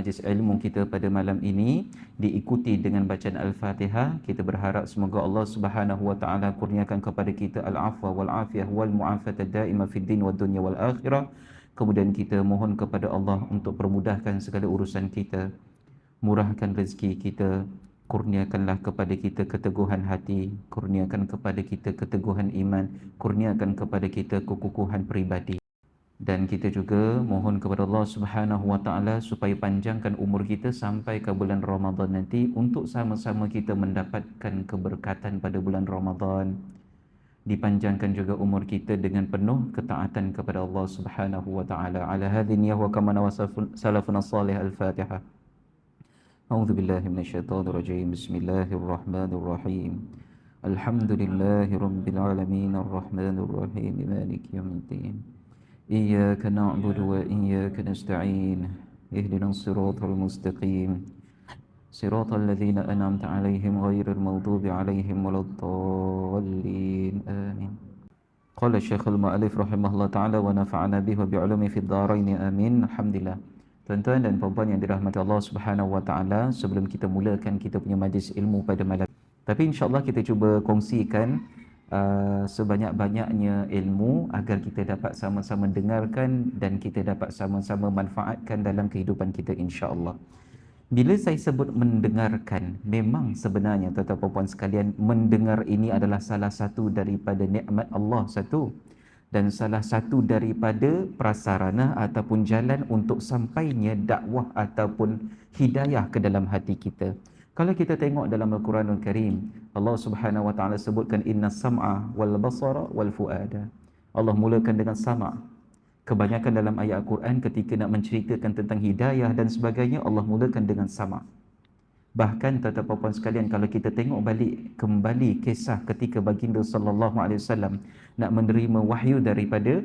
majlis ilmu kita pada malam ini diikuti dengan bacaan Al-Fatihah. Kita berharap semoga Allah Subhanahu wa taala kurniakan kepada kita al-afwa wal afiyah wal mu'afata daimah fid din wad dunya wal akhirah. Kemudian kita mohon kepada Allah untuk permudahkan segala urusan kita, murahkan rezeki kita, kurniakanlah kepada kita keteguhan hati, kurniakan kepada kita keteguhan iman, kurniakan kepada kita kekukuhan peribadi. Dan kita juga mohon kepada Allah Subhanahu wa taala supaya panjangkan umur kita sampai ke bulan Ramadan nanti untuk sama-sama kita mendapatkan keberkatan pada bulan Ramadan. Dipanjangkan juga umur kita dengan penuh ketaatan kepada Allah Subhanahu wa taala. Ala hadhihi niyyah wa kama salafuna salih al-Fatihah. A'udzu billahi minasyaitonir rajim. Bismillahirrahmanirrahim. Alhamdulillahirabbil alamin arrahmanir rahim maliki yaumiddin. إياك نعبد وإياك نستعين اهدنا الصراط المستقيم صراط الذين أنعمت عليهم غير المغضوب عليهم ولا الضالين آمين. قال الشيخ المؤلف رحمه الله تعالى ونفعنا به وبعلومه في الدارين آمين. Alhamdulillah. Tuan-tuan dan puan-puan yang dirahmati Allah Subhanahu wa taala, sebelum kita mulakan kita punya majlis ilmu pada malam, tapi insya-Allah kita cuba kongsikan sebanyak-banyaknya ilmu agar kita dapat sama-sama dengarkan dan kita dapat sama-sama manfaatkan dalam kehidupan kita, insya-Allah. Bila saya sebut mendengarkan, memang sebenarnya tuan-tuan dan puan sekalian, mendengar ini adalah salah satu daripada nikmat Allah satu, dan salah satu daripada prasarana ataupun jalan untuk sampainya dakwah ataupun hidayah ke dalam hati kita. Kalau kita tengok dalam Al-Quranul Karim, Allah Subhanahu wa taala sebutkan inna sam'a wal basara wal fuada. Allah mulakan dengan sama'. Kebanyakan dalam ayat Al-Quran ketika nak menceritakan tentang hidayah dan sebagainya, Allah mulakan dengan sama'. Bahkan tuan-tuan puan sekalian, kalau kita tengok balik kembali kisah ketika baginda sallallahu alaihi wasallam nak menerima wahyu daripada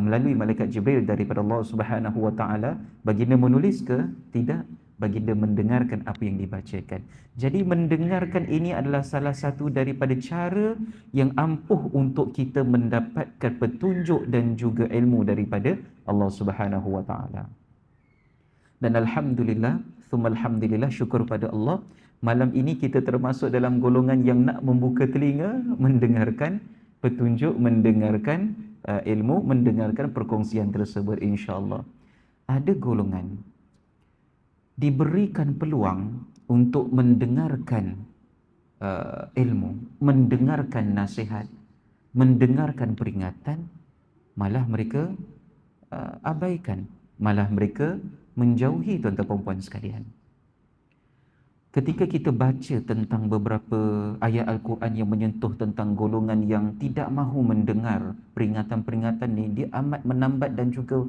melalui malaikat Jibril daripada Allah Subhanahu wa taala, baginda menulis ke? Tidak. Baginda mendengarkan apa yang dibacakan. Jadi mendengarkan ini adalah salah satu daripada cara yang ampuh untuk kita mendapatkan petunjuk dan juga ilmu daripada Allah Subhanahu wa taala. Dan alhamdulillah, thumma alhamdulillah, syukur pada Allah, malam ini kita termasuk dalam golongan yang nak membuka telinga, mendengarkan petunjuk, mendengarkan ilmu, mendengarkan perkongsian tersebut, insya-Allah. Ada golongan diberikan peluang untuk mendengarkan ilmu, mendengarkan nasihat, mendengarkan peringatan, malah mereka abaikan, malah mereka menjauhi tuan-tuan dan puan sekalian. Ketika kita baca tentang beberapa ayat Al-Quran yang menyentuh tentang golongan yang tidak mahu mendengar peringatan-peringatan ni, dia amat menambat dan juga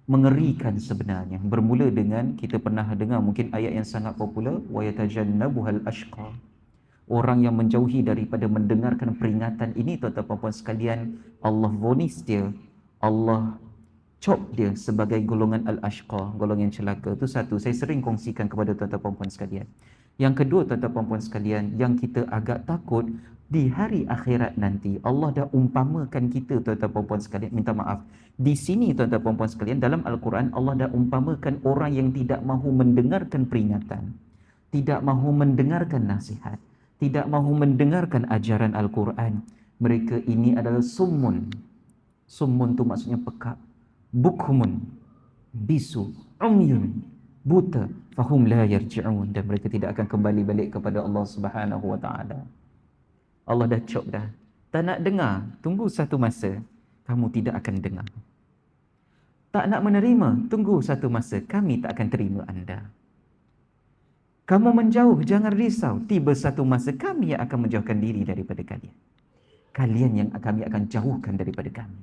mengerikan sebenarnya. Bermula dengan kita pernah dengar mungkin ayat yang sangat popular, wa yatajannabuhal ashqa. Orang yang menjauhi daripada mendengarkan peringatan ini, tuan-tuan dan puan sekalian, Allah vonis dia, Allah cop dia sebagai golongan al-ashqa, golongan yang celaka. Itu satu, saya sering kongsikan kepada tuan-tuan dan puan sekalian. Yang kedua, tuan-tuan dan puan sekalian, yang kita agak takut di hari akhirat nanti, Allah dah umpamakan kita, tuan-tuan dan puan sekalian, minta maaf. Di sini tuan-tuan dan puan sekalian, dalam Al-Quran Allah dah umpamakan orang yang tidak mahu mendengarkan peringatan, tidak mahu mendengarkan nasihat, tidak mahu mendengarkan ajaran Al-Quran. Mereka ini adalah summun. Summun tu maksudnya pekak. Bukhumun, bisu, umyun, buta, fahum la yarji'un, dan mereka tidak akan kembali balik kepada Allah Subhanahu wa taala. Allah dah cop dah. Tak nak dengar, tunggu satu masa kamu tidak akan dengar. Tak nak menerima, tunggu satu masa kami tak akan terima anda. Kamu menjauh, jangan risau, tiba satu masa kami yang akan menjauhkan diri daripada kalian. Kalian yang kami akan jauhkan daripada kami.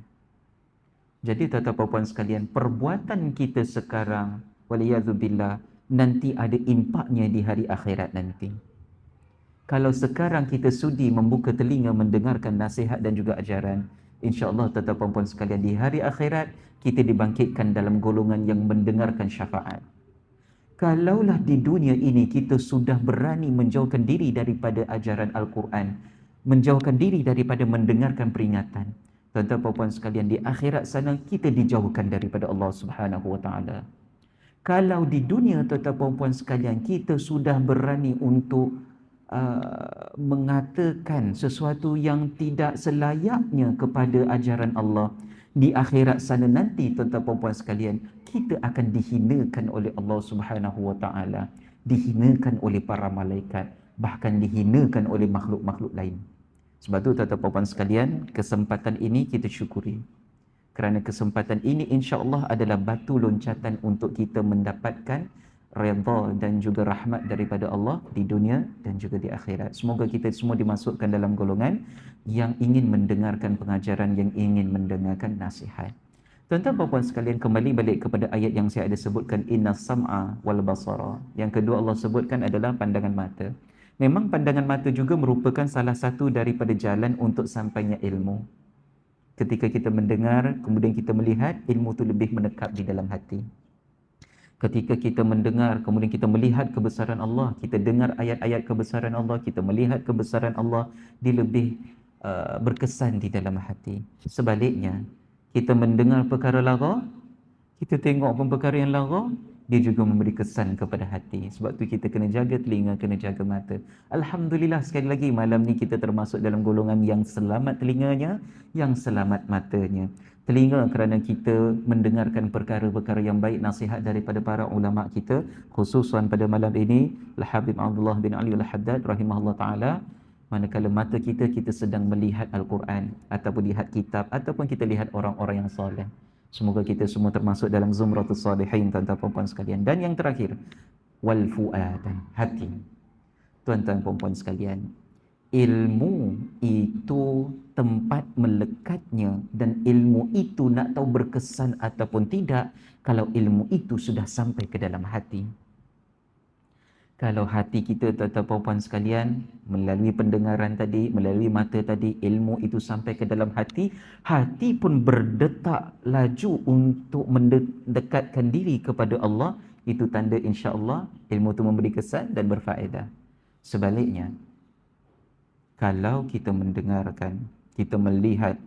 Jadi tuan-tuan dan puan sekalian, perbuatan kita sekarang, waliyadzubillah, nanti ada impaknya di hari akhirat nanti. Kalau sekarang kita sudi membuka telinga mendengarkan nasihat dan juga ajaran, insya-Allah tuan-tuan dan puan sekalian, di hari akhirat kita dibangkitkan dalam golongan yang mendengarkan syafaat. Kalaulah di dunia ini kita sudah berani menjauhkan diri daripada ajaran Al-Quran, menjauhkan diri daripada mendengarkan peringatan, tuan-tuan dan puan sekalian, di akhirat sana kita dijauhkan daripada Allah Subhanahu wa taala. Kalau di dunia tuan-tuan puan-puan sekalian kita sudah berani untuk mengatakan sesuatu yang tidak selayaknya kepada ajaran Allah, di akhirat sana nanti tuan-tuan puan-puan sekalian kita akan dihinakan oleh Allah Subhanahu wa taala, dihinakan oleh para malaikat, bahkan dihinakan oleh makhluk-makhluk lain. Sebab tu tuan-tuan puan-puan sekalian, kesempatan ini kita syukuri. Kerana kesempatan ini insya-Allah adalah batu loncatan untuk kita mendapatkan redha dan juga rahmat daripada Allah di dunia dan juga di akhirat. Semoga kita semua dimasukkan dalam golongan yang ingin mendengarkan pengajaran, yang ingin mendengarkan nasihat. Tuan-tuan puan-puan sekalian, kembali balik kepada ayat yang saya ada sebutkan, inna sam'a wal basara. Yang kedua Allah sebutkan adalah pandangan mata. Memang pandangan mata juga merupakan salah satu daripada jalan untuk sampainya ilmu. Ketika kita mendengar, kemudian kita melihat, ilmu itu lebih menekap di dalam hati. Ketika kita mendengar, kemudian kita melihat kebesaran Allah, kita dengar ayat-ayat kebesaran Allah, kita melihat kebesaran Allah, dia lebih berkesan di dalam hati. Sebaliknya, kita mendengar perkara lara, kita tengok pun perkara yang lara, dia juga memberi kesan kepada hati. Sebab tu kita kena jaga telinga, kena jaga mata. Alhamdulillah sekali lagi malam ni kita termasuk dalam golongan yang selamat telinganya, yang selamat matanya. Telinga kerana kita mendengarkan perkara-perkara yang baik, nasihat daripada para ulama kita, khususan pada malam ini Al-Habib Abdullah bin Ali Al-Haddad rahimahullah ta'ala. Manakala mata kita sedang melihat Al-Quran ataupun lihat kitab ataupun kita lihat orang-orang yang soleh. Semoga kita semua termasuk dalam zumratus salihin, tuan-tuan puan-puan sekalian. Dan yang terakhir, wal fuadan, hati. Tuan-tuan puan-puan sekalian, ilmu itu tempat melekatnya, dan ilmu itu nak tahu berkesan ataupun tidak kalau ilmu itu sudah sampai ke dalam hati. Kalau hati kita, tuan-tuan puan-puan sekalian, melalui pendengaran tadi, melalui mata tadi, ilmu itu sampai ke dalam hati, hati pun berdetak laju untuk mendekatkan diri kepada Allah, itu tanda insya-Allah ilmu itu memberi kesan dan berfaedah. Sebaliknya, kalau kita mendengarkan, kita melihat,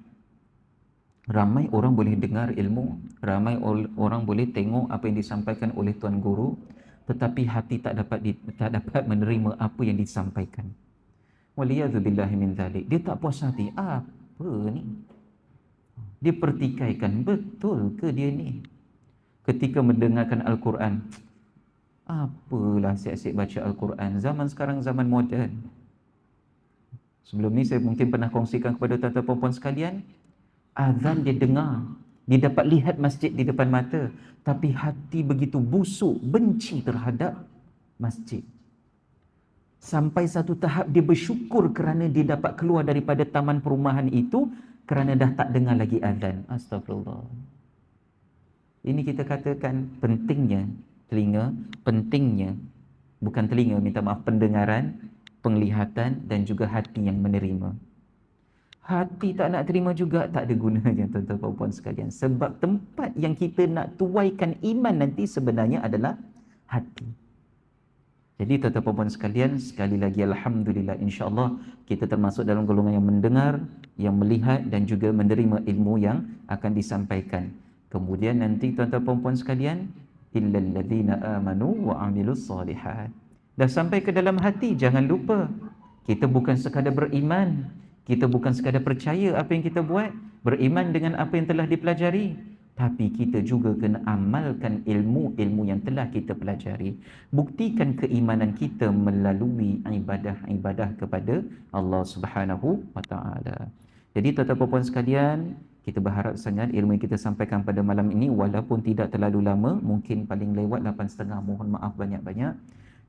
ramai orang boleh dengar ilmu, ramai orang boleh tengok apa yang disampaikan oleh tuan guru, tetapi hati tak dapat menerima apa yang disampaikan. Waliyadzubillahi min zalik. Dia tak puas hati. Apa ni? Dia pertikaikan, betul ke dia ni? Ketika mendengarkan Al-Quran, apalah asyik-asyik baca Al-Quran. Zaman sekarang zaman moden. Sebelum ni saya mungkin pernah kongsikan kepada tuan-tuan puan-puan sekalian, azan dia dengar, dia dapat lihat masjid di depan mata, tapi hati begitu busuk, benci terhadap masjid. Sampai satu tahap dia bersyukur kerana dia dapat keluar daripada taman perumahan itu kerana dah tak dengar lagi azan. Astagfirullah. Ini kita katakan pentingnya telinga, pentingnya, bukan telinga, minta maaf, pendengaran, penglihatan dan juga hati yang menerima. Hati tak nak terima juga tak ada gunanya, tuan-tuan dan puan sekalian. Sebab tempat yang kita nak tuaikan iman nanti sebenarnya adalah hati. Jadi tuan-tuan dan puan sekalian, sekali lagi alhamdulillah, insya-Allah kita termasuk dalam golongan yang mendengar, yang melihat dan juga menerima ilmu yang akan disampaikan. Kemudian nanti tuan-tuan dan puan sekalian, illal ladzina amanu wa amilus solihat. Dah sampai ke dalam hati, jangan lupa kita bukan sekadar beriman, kita bukan sekadar percaya apa yang kita buat, beriman dengan apa yang telah dipelajari, tapi kita juga kena amalkan ilmu-ilmu yang telah kita pelajari. Buktikan keimanan kita melalui ibadah-ibadah kepada Allah Subhanahu wa taala. Jadi tuan-tuan dan puan sekalian, kita berharap sangat ilmu yang kita sampaikan pada malam ini walaupun tidak terlalu lama, mungkin paling lewat 8.30, mohon maaf banyak-banyak,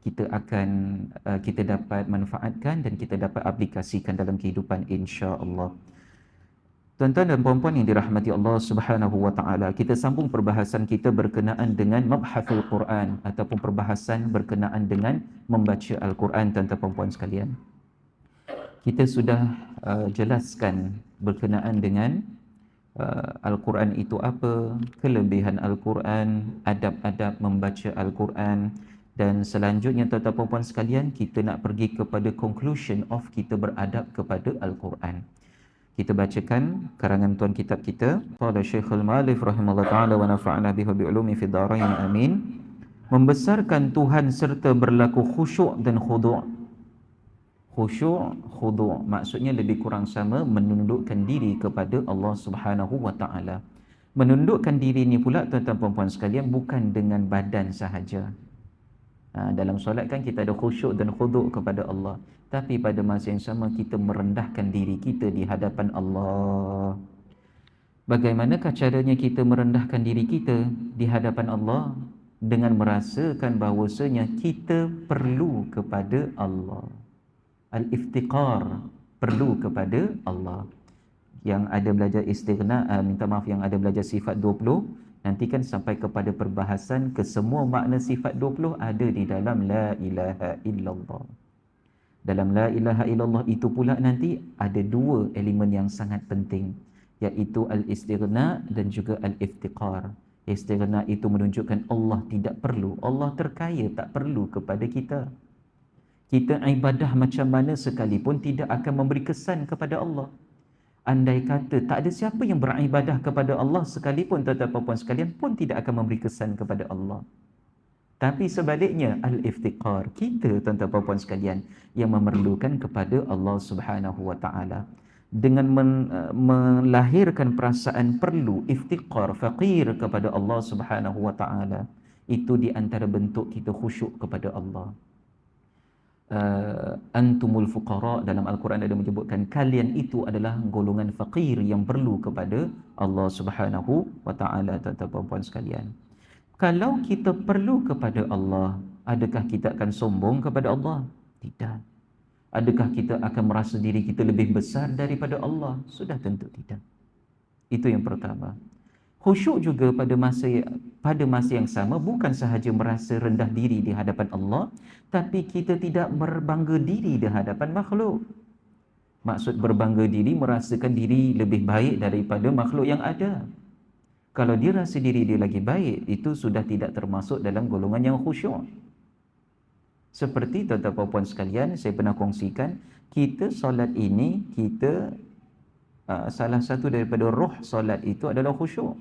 kita dapat manfaatkan dan kita dapat aplikasikan dalam kehidupan insya-Allah. Tuan-tuan dan puan-puan yang dirahmati Allah Subhanahu wa taala, kita sambung perbahasan kita berkenaan dengan mabhathul Quran ataupun perbahasan berkenaan dengan membaca Al-Quran, tuan-tuan dan puan sekalian. Kita sudah jelaskan berkenaan dengan Al-Quran itu apa, kelebihan Al-Quran, adab-adab membaca Al-Quran. Dan selanjutnya tuan-tuan dan puan sekalian, kita nak pergi kepada conclusion of kita beradab kepada Al-Quran. Kita bacakan karangan tuan kitab kita, qala Syekhul Ma'alif rahimahullah ta'ala wa nafa'ana bihi bi ulumi fid dharain amin. Membesarkan Tuhan serta berlaku khusyuk dan khudu'. Khusyuk, khudu' maksudnya lebih kurang sama menundukkan diri kepada Allah Subhanahu wa taala. Menundukkan diri ni pula tuan-tuan puan-puan sekalian bukan dengan badan sahaja. Dalam solat kan kita ada khusyuk dan khudu' kepada Allah, tapi pada masa yang sama kita merendahkan diri kita di hadapan Allah. Bagaimanakah caranya kita merendahkan diri kita di hadapan Allah? Dengan merasakan bahawasanya kita perlu kepada Allah. Al-iftiqar, perlu kepada Allah. Yang ada belajar istighna, minta maaf, yang ada belajar sifat 20, nanti kan sampai kepada perbahasan kesemua makna sifat 20 ada di dalam la ilaha illallah. Dalam la ilaha illallah itu pula nanti ada dua elemen yang sangat penting, iaitu al-istighna dan juga al-iftiqar. Istighna itu menunjukkan Allah tidak perlu, Allah terkaya, tak perlu kepada kita. Kita ibadah macam mana sekalipun tidak akan memberi kesan kepada Allah. Andai kata tak ada siapa yang beribadah kepada Allah sekalipun, tuan-tuan puan sekalian, pun tidak akan memberi kesan kepada Allah. Tapi sebaliknya, al-iftiqar, kita tuan-tuan puan sekalian yang memerlukan kepada Allah Subhanahu wa taala. Dengan melahirkan perasaan perlu, iftiqar, faqir kepada Allah Subhanahu wa taala, itu di antara bentuk kita khusyuk kepada Allah. Antumul fuqara, dalam Al-Quran ada menyebutkan kalian itu adalah golongan faqir yang perlu kepada Allah Subhanahu wa taala. Tuan-tuan puan sekalian, kalau kita perlu kepada Allah, adakah kita akan sombong kepada Allah? Tidak. Adakah kita akan merasa diri kita lebih besar daripada Allah? Sudah tentu tidak. Itu yang pertama. Khusyuk juga pada masa yang sama bukan sahaja merasa rendah diri di hadapan Allah, tapi kita tidak berbangga diri di hadapan makhluk. Maksud berbangga diri, merasakan diri lebih baik daripada makhluk yang ada. Kalau dia rasa diri dia lagi baik, itu sudah tidak termasuk dalam golongan yang khusyuk. Seperti tuan-tuan puan sekalian, saya pernah kongsikan, kita solat ini, kita salah satu daripada roh solat itu adalah khusyuk.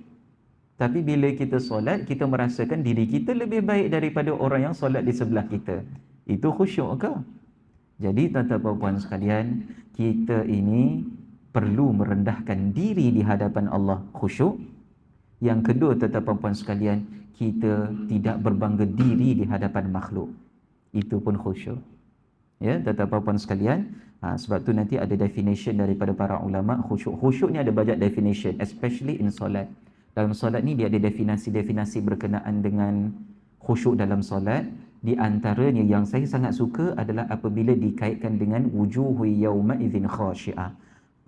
Tapi bila kita solat, kita merasakan diri kita lebih baik daripada orang yang solat di sebelah kita. Itu khusyuk ke? Jadi tuan-tuan puan sekalian, kita ini perlu merendahkan diri di hadapan Allah, khusyuk. Yang kedua tuan-tuan puan sekalian, kita tidak berbangga diri di hadapan makhluk. Itu pun khusyuk. Ya, tuan-tuan puan sekalian, sebab tu nanti ada definition daripada para ulama khusyuk. Khusyuk ni ada banyak definition, especially in solat. Dalam solat ni dia ada definasi-definisi berkenaan dengan khusyuk dalam solat. Di antaranya yang saya sangat suka adalah apabila dikaitkan dengan wujuhu yauma idzin khashi'ah,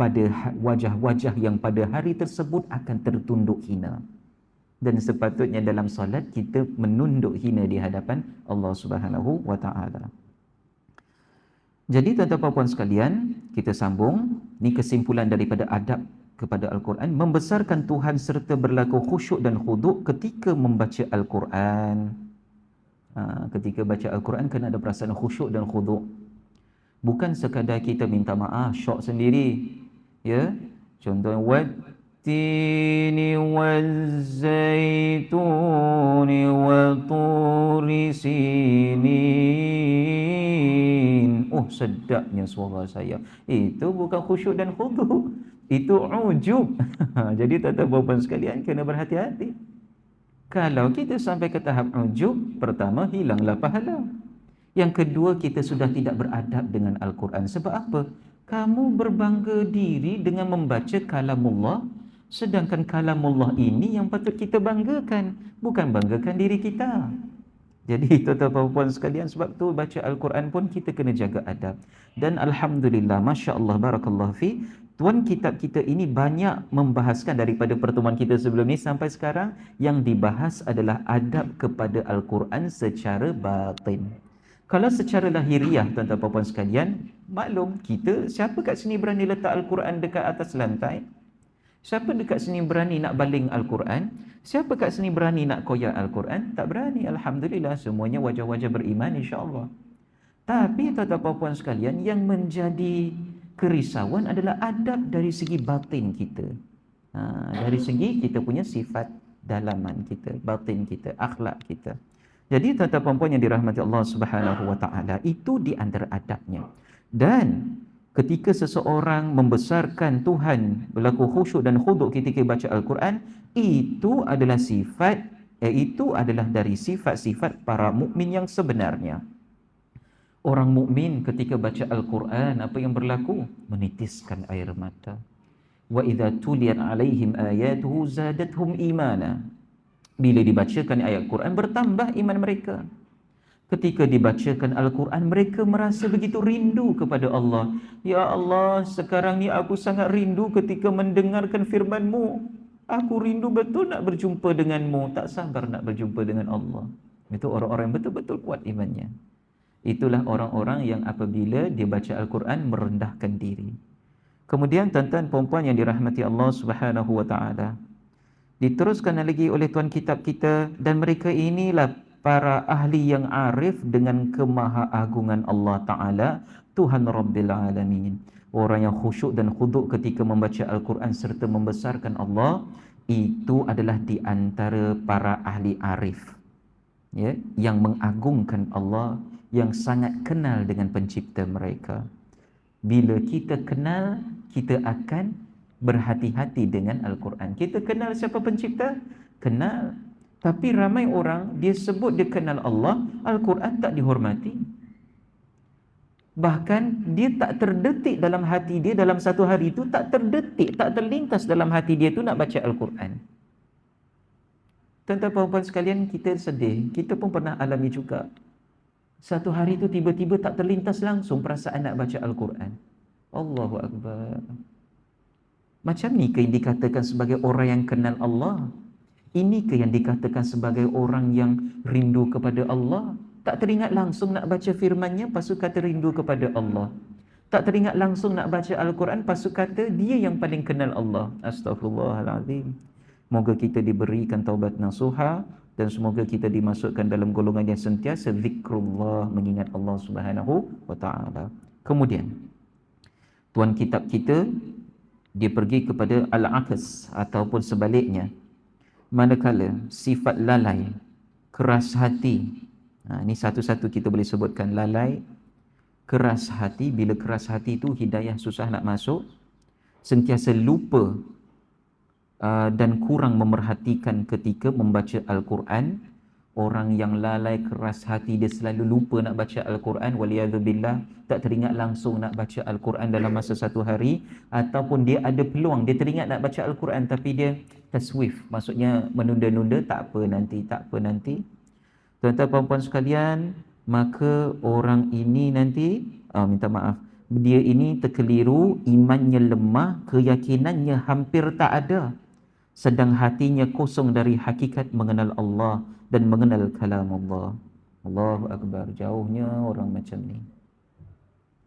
pada wajah-wajah yang pada hari tersebut akan tertunduk hina. Dan sepatutnya dalam solat kita menunduk hina di hadapan Allah Subhanahu wa taala. Jadi tuan-tuan puan sekalian, kita sambung. Ni kesimpulan daripada adab kepada Al-Quran. Membesarkan Tuhan serta berlaku khusyuk dan khuduk ketika membaca Al-Quran. Ketika baca Al-Quran kena ada perasaan khusyuk dan khuduk. Bukan sekadar kita minta maaf, syok sendiri. Ya, contohnya wattini wazzaituni wa turi sinin. Oh, sedapnya suara saya. Itu bukan khusyuk dan khuduk, itu ujub. Jadi tuan-tuan sekalian kena berhati-hati. Kalau kita sampai ke tahap ujub, pertama hilanglah pahala. Yang kedua, kita sudah tidak beradab dengan Al-Quran. Sebab apa? Kamu berbangga diri dengan membaca kalamullah, sedangkan kalamullah ini yang patut kita banggakan, bukan banggakan diri kita. Jadi tuan-tuan puan sekalian, sebab tu baca Al-Quran pun kita kena jaga adab. Dan alhamdulillah, masya-Allah, barakallahu fi, tuan kitab kita ini banyak membahaskan daripada pertemuan kita sebelum ni sampai sekarang, yang dibahas adalah adab kepada Al-Quran secara batin. Kalau secara lahiriah tuan-tuan puan sekalian, maklum kita, siapa kat sini berani letak Al-Quran dekat atas lantai? Siapa dekat sini berani nak baling Al-Quran? Siapa kat sini berani nak koyak Al-Quran? Tak berani. Alhamdulillah, semuanya wajah-wajah beriman, insya-Allah. Tapi tuan-tuan puan sekalian, yang menjadi kerisauan adalah adab dari segi batin kita. Dari segi kita punya sifat dalaman kita, batin kita, akhlak kita. Jadi tuan-tuan dan puan yang dirahmati Allah Subhanahu wa taala, itu di antara adabnya. Dan ketika seseorang membesarkan Tuhan, berlaku khusyuk dan khuduk ketika baca Al-Quran, itu adalah sifat, itu adalah dari sifat-sifat para mukmin yang sebenarnya. Orang mukmin ketika baca Al-Quran, apa yang berlaku? Menitiskan air mata. Wa idza tuliyat alaihim ayatuhu zadatuhum imana. Bila dibacakan ayat Quran, bertambah iman mereka. Ketika dibacakan Al-Quran, mereka merasa begitu rindu kepada Allah. Ya Allah, sekarang ni aku sangat rindu ketika mendengarkan firman-Mu. Aku rindu betul nak berjumpa denganmu. Tak sabar nak berjumpa dengan Allah. Itu orang-orang yang betul-betul kuat imannya. Itulah orang-orang yang apabila dia baca Al-Quran, merendahkan diri. Kemudian tuan-tuan puan-puan yang dirahmati Allah Subhanahu wa taala, diteruskan lagi oleh tuan kitab kita, dan mereka inilah para ahli yang arif dengan kemahaagungan Allah Ta'ala, Tuhan Rabbil Alamin. Orang yang khusyuk dan khuduk ketika membaca Al-Quran serta membesarkan Allah, itu adalah di antara para ahli arif, ya, yang mengagungkan Allah, yang sangat kenal dengan pencipta mereka. Bila kita kenal, kita akan berhati-hati dengan Al-Quran. Kita kenal siapa pencipta? Kenal. Tapi ramai orang, dia sebut dia kenal Allah, Al-Quran tak dihormati. Bahkan dia tak terdetik dalam hati dia, dalam satu hari itu tak terdetik, tak terlintas dalam hati dia tu nak baca Al-Quran. Tuan-tuan puan-puan sekalian, kita sedih. Kita pun pernah alami juga. Satu hari itu tiba-tiba tak terlintas langsung perasaan nak baca Al-Quran. Allahu Akbar. Macam ni ke yang dikatakan sebagai orang yang kenal Allah? Ini ke yang dikatakan sebagai orang yang rindu kepada Allah? Tak teringat langsung nak baca firman-Nya, lepas tu kata rindu kepada Allah. Tak teringat langsung nak baca Al-Quran, lepas tu kata dia yang paling kenal Allah. Astaghfirullahalazim. Moga kita diberikan taubat nasuha, dan semoga kita dimasukkan dalam golongan yang sentiasa zikrullah, mengingat Allah Subhanahu wa taala. Kemudian tuan kitab kita, dia pergi kepada al-aqs ataupun sebaliknya. Manakala sifat lalai, keras hati, ini satu-satu kita boleh sebutkan. Lalai, keras hati. Bila keras hati itu hidayah susah nak masuk, sentiasa lupa dan kurang memerhatikan ketika membaca Al-Quran. Orang yang lalai, keras hati, dia selalu lupa nak baca Al-Quran, waliyadzubillah, tak teringat langsung nak baca Al-Quran dalam masa satu hari. Ataupun dia ada peluang, dia teringat nak baca Al-Quran tapi dia taswif, maksudnya menunda-nunda, tak apa nanti. Tuan-tuan puan-puan sekalian, maka orang ini nanti, minta maaf, dia ini terkeliru, imannya lemah, keyakinannya hampir tak ada, sedang hatinya kosong dari hakikat mengenal Allah dan mengenal kalam Allah. Allahu Akbar. Jauhnya orang macam ni.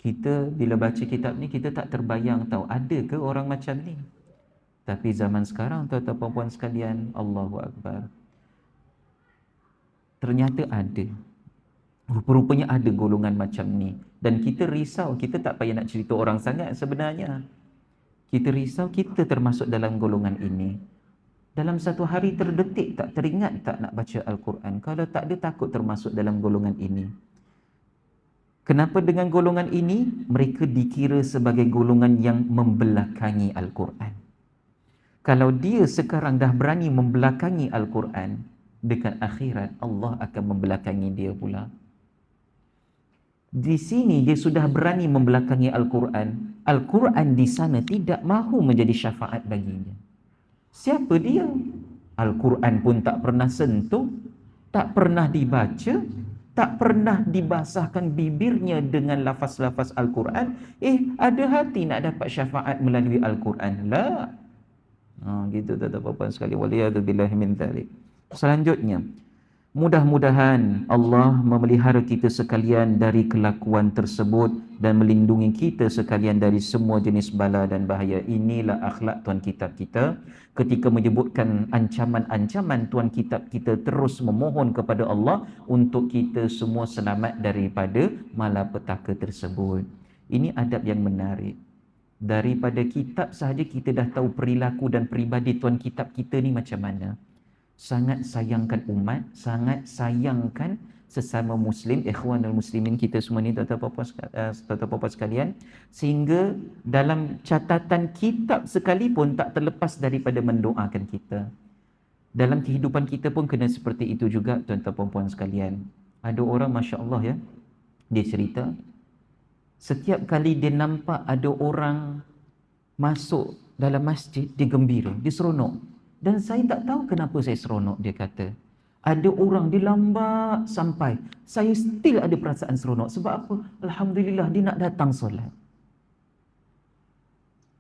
Kita bila baca kitab ni, kita tak terbayang tahu ada ke orang macam ni. Tapi zaman sekarang, tuan-tuan puan-puan sekalian, Allahu Akbar, ternyata ada. Rupanya ada golongan macam ni. Dan kita risau, kita tak payah nak cerita orang sangat sebenarnya. Kita risau kita termasuk dalam golongan ini. Dalam satu hari terdetik tak, teringat tak nak baca Al-Quran? Kalau tak ada, takut termasuk dalam golongan ini. Kenapa dengan golongan ini? Mereka dikira sebagai golongan yang membelakangi Al-Quran. Kalau dia sekarang dah berani membelakangi Al-Quran, dekat akhirat Allah akan membelakangi dia pula. Di sini dia sudah berani membelakangi Al-Quran. Al-Quran di sana tidak mahu menjadi syafaat baginya. Siapa dia? Al-Quran pun tak pernah sentuh, tak pernah dibaca, tak pernah dibasahkan bibirnya dengan lafaz-lafaz Al-Quran. Ada hati nak dapat syafaat melalui Al-Quran? La. Gitu tuan-tuan sekali. Waliyadzubillahi min dzalik. Selanjutnya, mudah-mudahan Allah memelihara kita sekalian dari kelakuan tersebut dan melindungi kita sekalian dari semua jenis bala dan bahaya. Inilah akhlak tuan kitab kita. Ketika menyebutkan ancaman-ancaman, tuan kitab kita terus memohon kepada Allah untuk kita semua selamat daripada malapetaka tersebut. Ini adab yang menarik. Daripada kitab sahaja kita dah tahu perilaku dan peribadi tuan kitab kita ni macam mana. sangat sayangkan umat, sangat sayangkan sesama muslim, ikhwanul muslimin kita semua ni tuan-tuan sekalian, sehingga dalam catatan kitab sekalipun tak terlepas daripada mendoakan kita. Dalam kehidupan kita pun kena seperti itu juga tuan-tuan puan-puan sekalian. Ada orang masya-Allah ya, dia cerita setiap kali dia nampak ada orang masuk dalam masjid, dia gembira, dia seronok. Dan saya tak tahu kenapa saya seronok, dia kata. Ada orang dia lambat sampai, saya still ada perasaan seronok. Sebab apa? Alhamdulillah dia nak datang solat.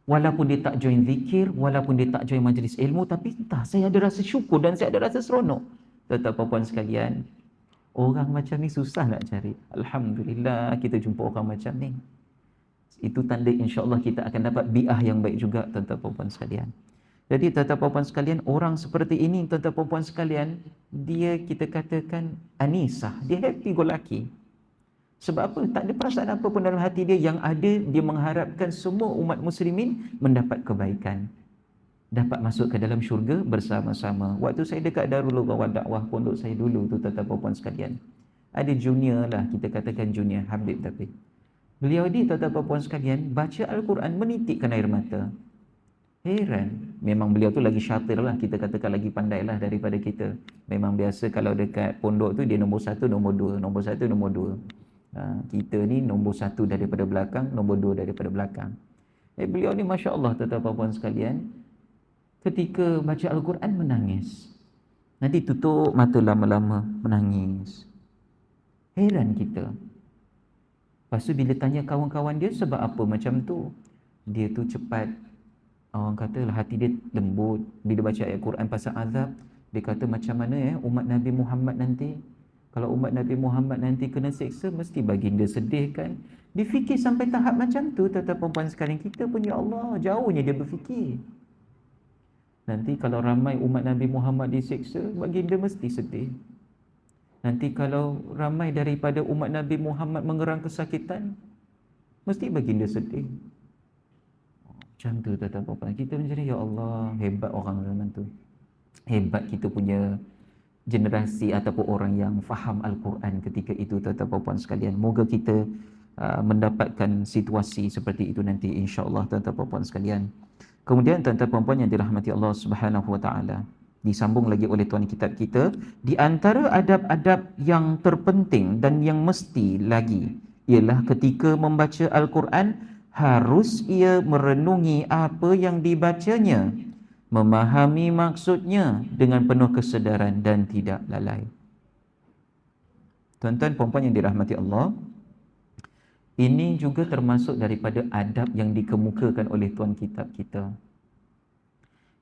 Walaupun dia tak join zikir, walaupun dia tak join majlis ilmu, tapi entah, saya ada rasa syukur dan saya ada rasa seronok. Tuan-tuan puan sekalian, orang macam ni susah nak cari. Alhamdulillah kita jumpa orang macam ni. Itu tanda insya-Allah kita akan dapat bi'ah yang baik juga tuan-tuan puan sekalian. Jadi tuan-tuan puan sekalian, orang seperti ini tuan-tuan puan sekalian, dia kita katakan anisah, dia happy go lucky. Sebab apa? Tak ada perasaan apa pun dalam hati dia. Yang ada, dia mengharapkan semua umat muslimin mendapat kebaikan, dapat masuk ke dalam syurga bersama-sama. Waktu saya dekat Darul Ulumah dakwah pondok saya dulu tu tuan-tuan puan sekalian, ada junior lah, kita katakan junior Habib, tapi beliau ni tuan-tuan puan sekalian baca Al-Quran menitikkan air mata. Heran, memang beliau tu lagi syatir lah, kita katakan lagi pandai lah daripada kita. Memang biasa kalau dekat pondok tu dia nombor 1, nombor 2, nombor 1, nombor 2. Kita ni nombor 1 daripada belakang, nombor 2 daripada belakang. Beliau ni masya-Allah tuan-tuan puan sekalian, ketika baca Al-Quran menangis. Nanti tutup mata lama-lama menangis. Heran kita. Lepas tu bila tanya kawan-kawan dia sebab apa macam tu, dia tu cepat, orang katalah hati dia lembut. Bila baca ayat Quran pasal azab, dia kata macam mana umat Nabi Muhammad nanti, kalau umat Nabi Muhammad nanti kena seksa, mesti baginda sedih kan. Dia fikir sampai tahap macam tu tuan-tuan puan sekalian. Kita pun ya Allah, jauhnya dia berfikir. Nanti kalau ramai umat Nabi Muhammad diseksa, baginda mesti sedih. Nanti kalau ramai daripada umat Nabi Muhammad mengerang kesakitan, mesti baginda sedih. Macam tu tuan-tuan puan. Kita mencari, ya Allah, hebat orang zaman tu. Hebat kita punya generasi ataupun orang yang faham Al-Quran ketika itu tuan-tuan puan sekalian. Moga kita mendapatkan situasi seperti itu nanti insya-Allah tuan-tuan puan sekalian. Kemudian tuan-tuan puan yang dirahmati Allah Subhanahu wa taala, disambung lagi oleh tuan kitab kita, di antara adab-adab yang terpenting dan yang mesti lagi ialah ketika membaca Al-Quran harus ia merenungi apa yang dibacanya, memahami maksudnya dengan penuh kesedaran dan tidak lalai. Tuan-tuan puan-puan yang dirahmati Allah, ini juga termasuk daripada adab yang dikemukakan oleh tuan kitab kita.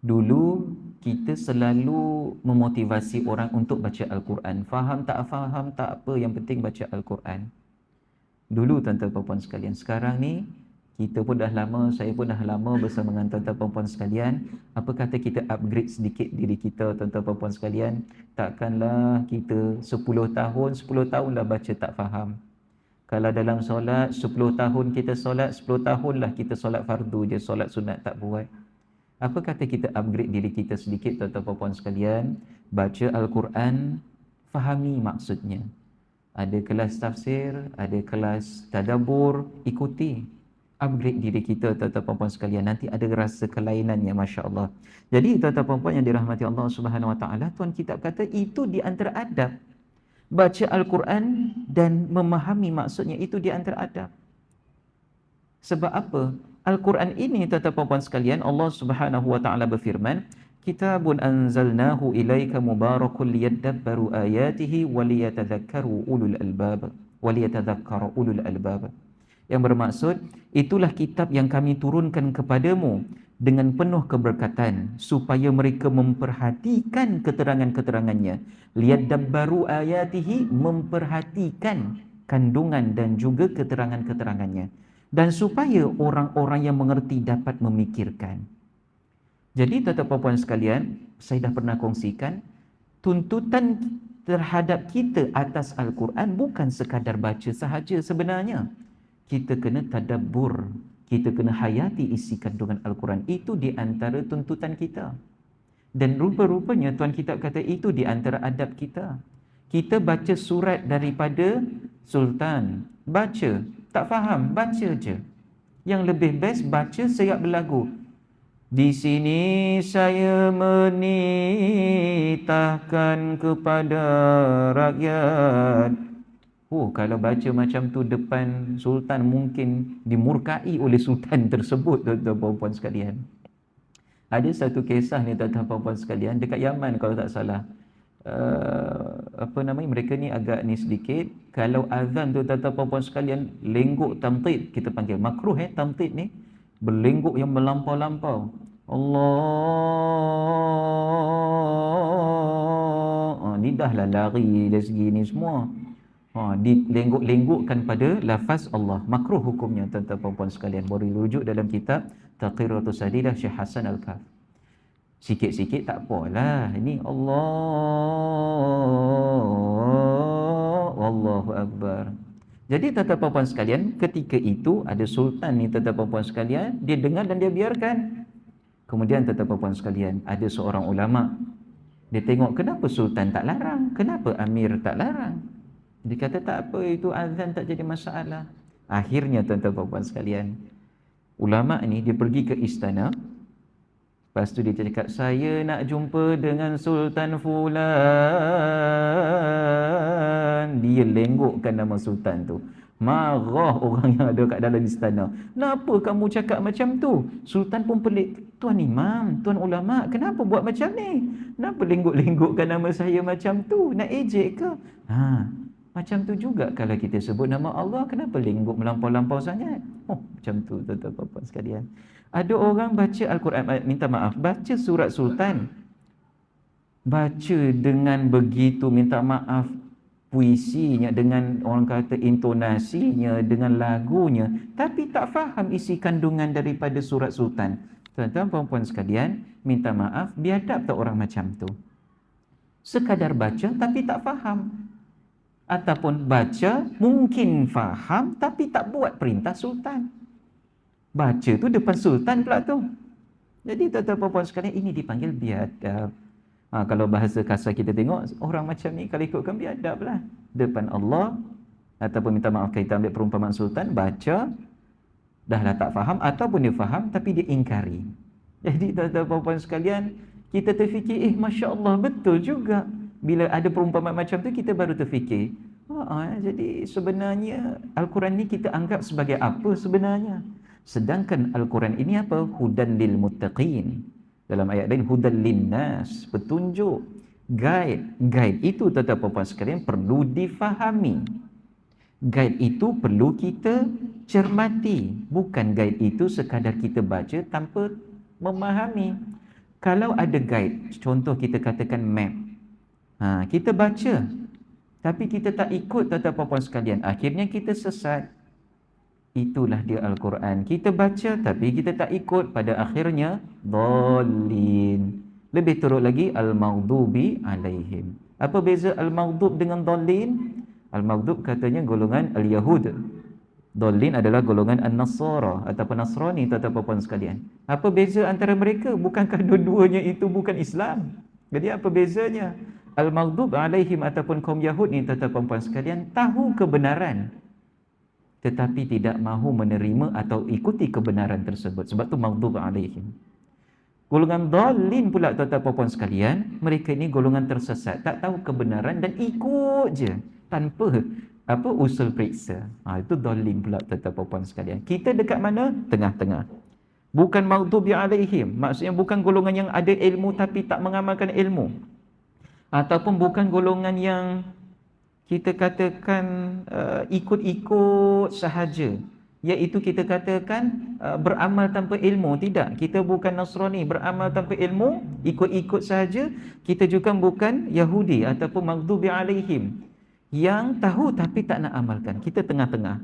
Dulu kita selalu memotivasi orang untuk baca Al-Quran. Faham tak apa, yang penting baca Al-Quran. Dulu tuan-tuan puan-puan sekalian. Sekarang ni kita pun dah lama, saya pun dah lama bersama dengan tuan-tuan puan-puan sekalian. Apa kata kita upgrade sedikit diri kita tuan-tuan puan-puan sekalian. Takkanlah kita 10 tahun dah baca tak faham. Kalau dalam solat 10 tahun kita solat, 10 tahunlah kita solat fardu je, solat sunat tak buat. Apa kata kita upgrade diri kita sedikit tuan-tuan puan-puan sekalian, baca Al-Quran, fahami maksudnya. Ada kelas tafsir, ada kelas tadabbur, ikuti. Upgrade diri kita tuan-tuan puan-puan sekalian, nanti ada rasa kelainannya masya-Allah. Jadi tuan-tuan puan-puan yang dirahmati Allah Subhanahu wa taala, tuan kitab kata itu di antara adab. Baca Al-Quran dan memahami maksudnya, itu di antara adab. Sebab apa? Al-Quran ini tuan-tuan puan-puan sekalian, Allah Subhanahu wa taala berfirman, kitabun anzalnahu ilaika mubarakun liyadabbaru ayatihi waliyatadhakkaru ulul albab waliyatadhakkaru ulul albab. Yang bermaksud, itulah kitab yang kami turunkan kepadamu dengan penuh keberkatan supaya mereka memperhatikan keterangan-keterangannya. Liyadabbaru ayatihi, memperhatikan kandungan dan juga keterangan-keterangannya, dan supaya orang-orang yang mengerti dapat memikirkan. Jadi tuan-tuan puan sekalian, saya dah pernah kongsikan, tuntutan terhadap kita atas Al-Quran bukan sekadar baca sahaja sebenarnya. Kita kena tadabbur, kita kena hayati isi kandungan Al-Quran. Itu di antara tuntutan kita. Dan rupa-rupanya Tuan Kitab kata itu di antara adab kita. Kita baca surat daripada Sultan, baca, tak faham, baca je. Yang lebih best baca siap berlagu. Di sini saya menitahkan kepada rakyat. Oh, kalau baca macam tu depan Sultan mungkin dimurkai oleh Sultan tersebut, tuan-tuan puan-puan sekalian. Ada satu kisah ni tuan-tuan puan-puan sekalian dekat Yaman kalau tak salah. Apa namanya, mereka ni agak ni sedikit. Kalau azan tu tuan-tuan puan-puan sekalian lengguk tamtid, kita panggil makruh tamtid ni, berlengguk yang melampau-lampau. Allah, lidahlah lari dari segi ni semua. Dilengguk-lenggukkan pada lafaz Allah. Makruh hukumnya tuan-tuan puan-puan sekalian. Boleh rujuk dalam kitab Taqiratus Sadidah Syekh Hasan Al-Kaf. Sikit-sikit tak apalah. Ini Allah, Allahu Akbar. Jadi tuan-tuan puan-puan sekalian, ketika itu ada sultan ni tuan-tuan puan-puan sekalian, dia dengar dan dia biarkan. Kemudian tuan-tuan puan-puan sekalian, ada seorang ulama. Dia tengok kenapa sultan tak larang, kenapa amir tak larang. Dia kata tak apa, itu azan tak jadi masalah. Akhirnya tuan-tuan puan-puan sekalian, ulama ni dia pergi ke istana. Lepas tu dia cakap, saya nak jumpa dengan Sultan Fulan. Dia lenggukkan nama sultan tu. Marah orang yang ada kat dalam istana. Kenapa kamu cakap macam tu? Sultan pun pelik. Tuan imam, tuan ulama, kenapa buat macam ni? Kenapa lengguk-lenggukkan nama saya macam tu? Nak ejek ke? Macam tu juga kalau kita sebut nama Allah, kenapa lengguk melampau-lampau sangat? Macam tu tuan-tuan puan-puan sekalian. Ada orang baca Al-Quran, minta maaf, baca surat Sultan, baca dengan begitu, minta maaf, puisinya, dengan orang kata intonasinya, dengan lagunya, tapi tak faham isi kandungan daripada surat Sultan. Tuan-tuan puan-puan sekalian, minta maaf, biadab tak orang macam tu? Sekadar baca tapi tak faham. Ataupun baca mungkin faham tapi tak buat perintah sultan. Baca tu depan sultan pula tu. Jadi tuan-tuan puan-puan sekalian, ini dipanggil biadab. Kalau bahasa kasar kita tengok, orang macam ni kalau ikutkan biadab lah. Depan Allah, ataupun minta maaf kita ambil perumpamaan sultan, baca, dah lah tak faham, ataupun dia faham tapi dia ingkari. Jadi tuan-tuan puan-puan sekalian, kita terfikir, Masya Allah, betul juga. Bila ada perumpamaan macam tu, kita baru terfikir, jadi sebenarnya Al-Quran ni kita anggap sebagai apa sebenarnya? Sedangkan Al-Quran ini apa? Hudan lil muttaqin. Dalam ayat lain, hudan lin nas, petunjuk, guide. Guide itu tuan-tuan puan-puan sekalian perlu difahami. Guide itu perlu kita cermati. Bukan guide itu sekadar kita baca tanpa memahami. Kalau ada guide, contoh kita katakan map, kita baca tapi kita tak ikut tuan-tuan puan-puan sekalian, akhirnya kita sesat. Itulah dia Al-Quran. Kita baca tapi kita tak ikut, pada akhirnya dhalin. Lebih teruk lagi, al-maghdubi alaihim. Apa beza al-maghdub dengan dhalin? Al-maghdub katanya golongan al-Yahud. Dhalin adalah golongan an-Nasara ataupun Nasrani, tuan-tuan puan-puan sekalian. Apa beza antara mereka? Bukankah dua-duanya itu bukan Islam? Jadi apa bezanya? Al-maghdub alaihim ataupun kaum Yahud ni, tuan-tuan puan-puan sekalian, tahu kebenaran tetapi tidak mahu menerima atau ikuti kebenaran tersebut. Sebab tu maghdub alaihim. Golongan dhalin pula, tuan-tuan puan-puan sekalian, mereka ni golongan tersesat, tak tahu kebenaran dan ikut je tanpa usul periksa. Itu dhalin pula, tuan-tuan puan-puan sekalian. Kita dekat mana? Tengah-tengah. Bukan maghdubi alaihim, maksudnya bukan golongan yang ada ilmu tapi tak mengamalkan ilmu. Ataupun bukan golongan yang kita katakan ikut-ikut sahaja, iaitu kita katakan beramal tanpa ilmu. Tidak, kita bukan Nasrani beramal tanpa ilmu, ikut-ikut sahaja. Kita juga bukan Yahudi ataupun maghdubi alaihim, yang tahu tapi tak nak amalkan. Kita tengah-tengah.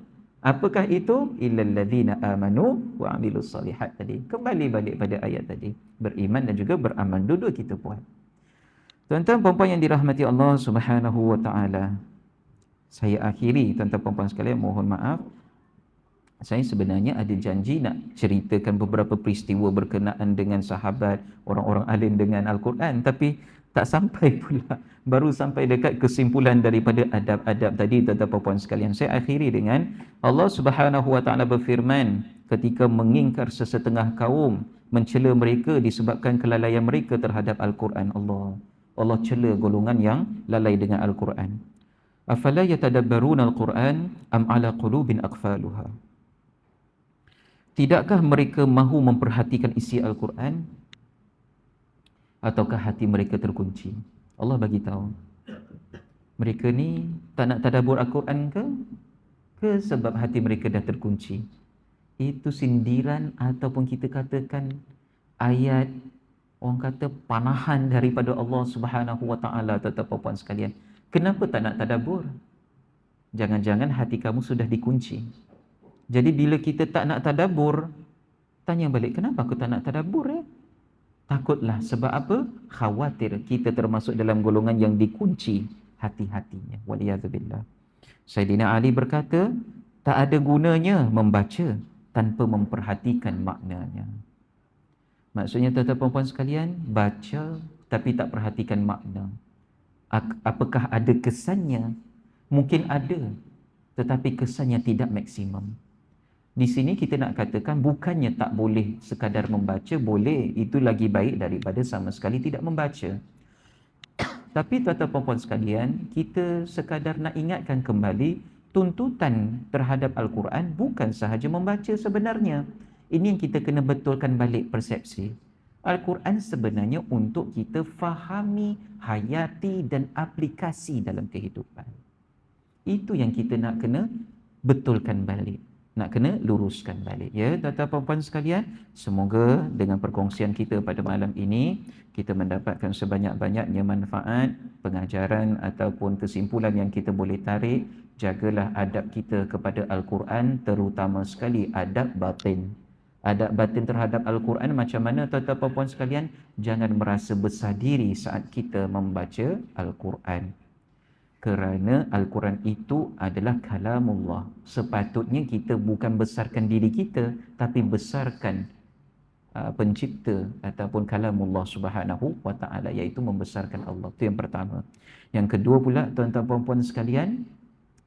Apakah itu? Illal ladzina amanu wa amilus solihat tadi. Kembali balik pada ayat tadi. Beriman dan juga beramal, dua-dua kita buat. Tuan-tuan puan-puan yang dirahmati Allah Subhanahu wa taala. Saya akhiri, tuan-tuan puan-puan sekalian, mohon maaf. Saya sebenarnya ada janji nak ceritakan beberapa peristiwa berkenaan dengan sahabat, orang-orang alim dengan Al-Quran, tapi tak sampai pula. Baru sampai dekat kesimpulan daripada adab-adab tadi, tuan-tuan puan sekalian. Saya akhiri dengan Allah Subhanahu Wa Taala berfirman ketika mengingkar sesetengah kaum, mencela mereka disebabkan kelalaian mereka terhadap Al-Quran. Allah cela golongan yang lalai dengan Al-Quran. Afala yatadabbaruna Al-Quran am ala qulubin aqfaluha. Tidakkah mereka mahu memperhatikan isi Al-Quran ataukah hati mereka terkunci? Allah bagi tahu. Mereka ni tak nak tadabbur Al-Quran ke sebab hati mereka dah terkunci? Itu sindiran ataupun kita katakan ayat, orang kata panahan daripada Allah Subhanahu Wa Taala, tuan-tuan puan sekalian. Kenapa tak nak tadabbur? Jangan-jangan hati kamu sudah dikunci. Jadi bila kita tak nak tadabbur, tanya balik, kenapa aku tak nak tadabbur? Takutlah, sebab apa? Khawatir kita termasuk dalam golongan yang dikunci hati-hatinya. Waliyadzubillah. Sayyidina Ali berkata, tak ada gunanya membaca tanpa memperhatikan maknanya. Maksudnya tuan-tuan puan sekalian, baca tapi tak perhatikan makna. Apakah ada kesannya? Mungkin ada, tetapi kesannya tidak maksimum. Di sini kita nak katakan bukannya tak boleh sekadar membaca, boleh, itu lagi baik daripada sama sekali tidak membaca. Tapi tuan-tuan puan sekalian, kita sekadar nak ingatkan kembali, tuntutan terhadap Al-Quran bukan sahaja membaca sebenarnya. Ini yang kita kena betulkan balik persepsi. Al-Quran sebenarnya untuk kita fahami, hayati dan aplikasi dalam kehidupan. Itu yang kita nak kena betulkan balik, nak kena luruskan balik. Ya, tuan-tuan puan sekalian, semoga dengan perkongsian kita pada malam ini kita mendapatkan sebanyak-banyaknya manfaat, pengajaran ataupun kesimpulan yang kita boleh tarik. Jagalah adab kita kepada Al-Quran, terutama sekali adab batin. Adab batin terhadap Al-Quran macam mana, tuan-tuan puan sekalian? Jangan merasa besar diri saat kita membaca Al-Quran. Kerana Al-Quran itu adalah kalamullah. Sepatutnya kita bukan besarkan diri kita, tapi besarkan pencipta ataupun kalamullah Subhanahu Wa Taala, iaitu membesarkan Allah. Itu yang pertama. Yang kedua pula, tuan-tuan puan-puan sekalian,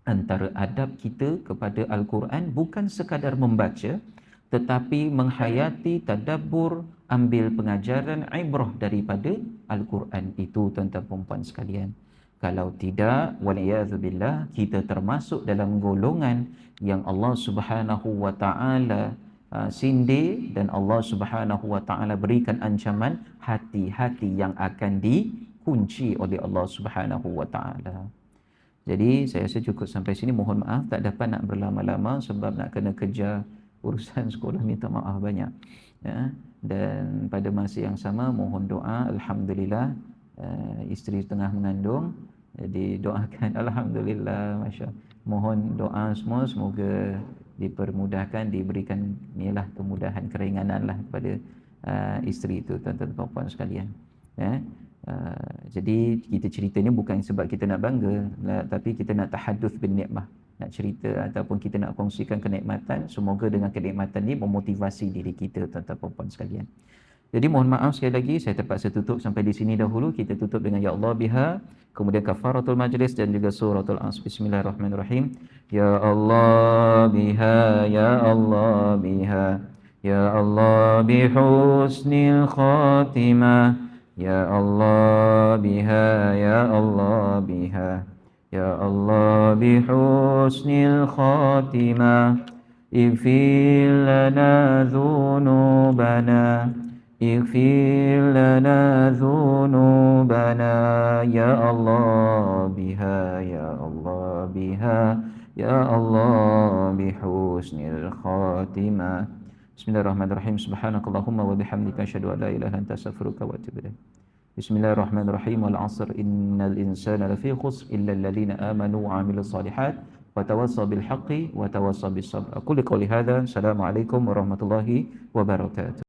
antara adab kita kepada Al-Quran bukan sekadar membaca, tetapi menghayati, tadabbur, ambil pengajaran, ibrah daripada Al-Quran itu, tuan-tuan puan-puan sekalian. Kalau tidak, waliyadzubillah, kita termasuk dalam golongan yang Allah Subhanahu Wa Taala sindir, dan Allah Subhanahu Wa Taala berikan ancaman hati-hati yang akan dikunci oleh Allah Subhanahu Wa Taala. Jadi saya rasa cukup sampai sini. Mohon maaf tak dapat nak berlama-lama sebab nak kena kejar urusan sekolah, minta maaf banyak. Ya. Dan pada masa yang sama mohon doa. Alhamdulillah, isteri tengah mengandung, jadi doakan. Alhamdulillah, masya. Mohon doa semua semoga dipermudahkan, diberikan inilah kemudahan, keringanan lah kepada isteri itu, tuan-tuan dan puan sekalian. Ya. Jadi kita cerita ni bukan sebab kita nak bangga, tapi kita nak tahadduts bin nikmah, nak cerita ataupun kita nak kongsikan kenikmatan. Semoga dengan kenikmatan ni memotivasi diri kita, tuan-tuan dan puan sekalian. Jadi mohon maaf sekali lagi, saya terpaksa tutup sampai di sini dahulu. Kita tutup dengan Ya Allah biha, kemudian kafaratul majlis dan juga suratul As. Bismillahirrahmanirrahim. Ya Allah biha, Ya Allah biha, Ya Allah bihusnil khatimah, Ya Allah biha, Ya Allah biha, Ya Allah bihusnil khatimah. Ighfir lana dhunubana, اغفر لنا ذنوبنا يا الله بها يا الله بها يا الله بحسن الخاتمة. بسم الله الرحمن الرحيم. سبحانك اللهم وبحمدك أشهد أن لا إله إلا أنت أستغفرك وأتوب إليك. بسم الله الرحمن الرحيم. والعصر إن الإنسان لفي خسر إلا الذين آمنوا وعملوا الصالحات وتواصوا بالحق وتواصوا بالصبر. أقول قولي هذا. السلام عليكم ورحمة الله وبركاته.